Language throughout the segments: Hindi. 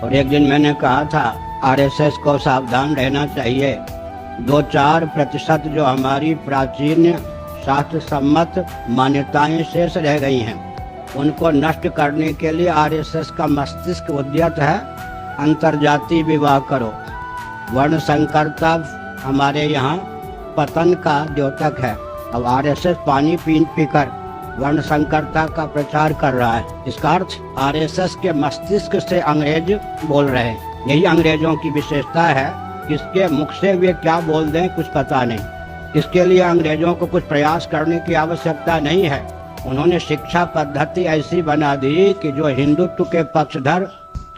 और एक दिन मैंने कहा था आरएसएस को सावधान रहना चाहिए। 2-4% जो हमारी प्राचीन शास्त्र सम्मत मान्यताएं शेष रह गई हैं, उनको नष्ट करने के लिए आरएसएस का मस्तिष्क उद्यत है। अंतरजातीय विवाह करो। वर्ण संकरता हमारे यहाँ पतन का द्योतक है। अब आरएसएस पानी पी पीकर वर्ण संकरता का प्रचार कर रहा है। इसका अर्थ आरएसएस के मस्तिष्क से अंग्रेज बोल रहे हैं। यही अंग्रेजों की विशेषता है। किसके मुख से वे क्या बोल दें कुछ पता नहीं। इसके लिए अंग्रेजों को कुछ प्रयास करने की आवश्यकता नहीं है। उन्होंने शिक्षा पद्धति ऐसी बना दी कि जो हिंदुत्व के पक्षधर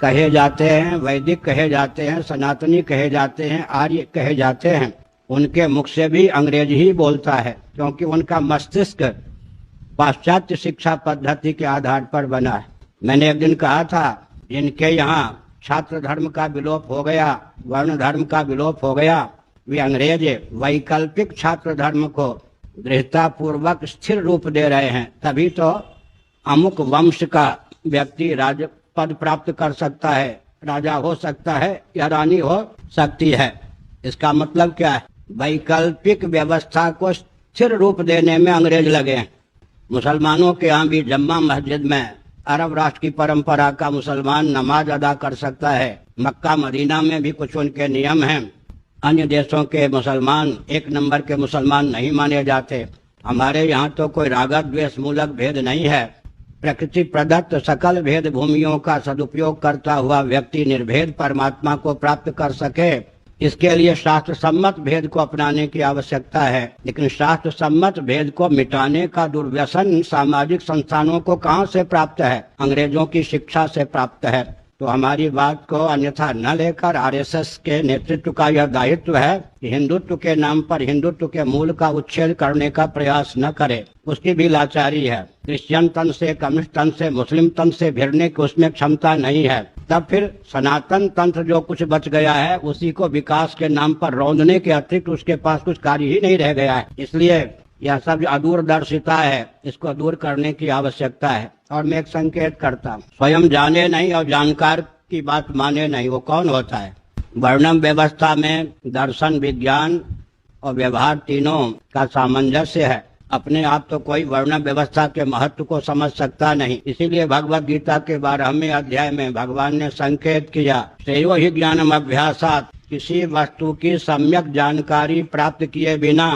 कहे जाते हैं, वैदिक कहे जाते हैं, सनातनी कहे जाते हैं, आर्य कहे जाते हैं, उनके मुख से भी अंग्रेज ही बोलता है, क्योंकि उनका मस्तिष्क पाश्चात्य शिक्षा पद्धति के आधार पर बना है। मैंने एक दिन कहा था जिनके यहाँ छात्र धर्म का विलोप हो गया, वर्ण धर्म का विलोप हो गया, वे अंग्रेज वैकल्पिक छात्र धर्म को दृढ़तापूर्वक स्थिर रूप दे रहे हैं। तभी तो अमुक वंश का व्यक्ति राज पद प्राप्त कर सकता है, राजा हो सकता है या रानी हो सकती है। इसका मतलब क्या है? वैकल्पिक व्यवस्था को स्थिर रूप देने में अंग्रेज लगे हैं। मुसलमानों के यहाँ भी जम्मा मस्जिद में अरब राष्ट्र की परंपरा का मुसलमान नमाज अदा कर सकता है। मक्का मदीना में भी कुछ उनके नियम हैं। अन्य देशों के मुसलमान एक नंबर के मुसलमान नहीं माने जाते। हमारे यहाँ तो कोई रागत द्वेष मूलक भेद नहीं है। प्रकृति प्रदत्त सकल भेद भूमियों का सदुपयोग करता हुआ व्यक्ति निर्भेद परमात्मा को प्राप्त कर सके, इसके लिए शास्त्र सम्मत भेद को अपनाने की आवश्यकता है। लेकिन शास्त्र सम्मत भेद को मिटाने का दुर्व्यसन सामाजिक संस्थानों को कहाँ से प्राप्त है? अंग्रेजों की शिक्षा से प्राप्त है। तो हमारी बात को अन्यथा न लेकर आरएसएस के नेतृत्व का यह दायित्व है कि हिंदुत्व के नाम पर हिंदुत्व के मूल का उच्छेद करने का प्रयास न करे। उसकी भी लाचारी है। क्रिश्चियन तन से, कम्युनिस्ट तन से, मुस्लिम तन से भिड़ने की उसमें क्षमता नहीं है। तब फिर सनातन तंत्र जो कुछ बच गया है उसी को विकास के नाम पर रौंदने के अतिरिक्त उसके पास कुछ कार्य ही नहीं रह गया है। इसलिए यह सब अदूरदर्शिता है, इसको दूर करने की आवश्यकता है। और मैं एक संकेत करता हूँ, स्वयं जाने नहीं और जानकार की बात माने नहीं, वो कौन होता है? वर्णम व्यवस्था में दर्शन, विज्ञान और व्यवहार तीनों का सामंजस्य है। अपने आप तो कोई वर्ण व्यवस्था के महत्व को समझ सकता नहीं। इसीलिए भगवत गीता के 12वें अध्याय में भगवान ने संकेत किया, श्रेयो ही ज्ञानम अभ्यासात्, किसी वस्तु की सम्यक जानकारी प्राप्त किए बिना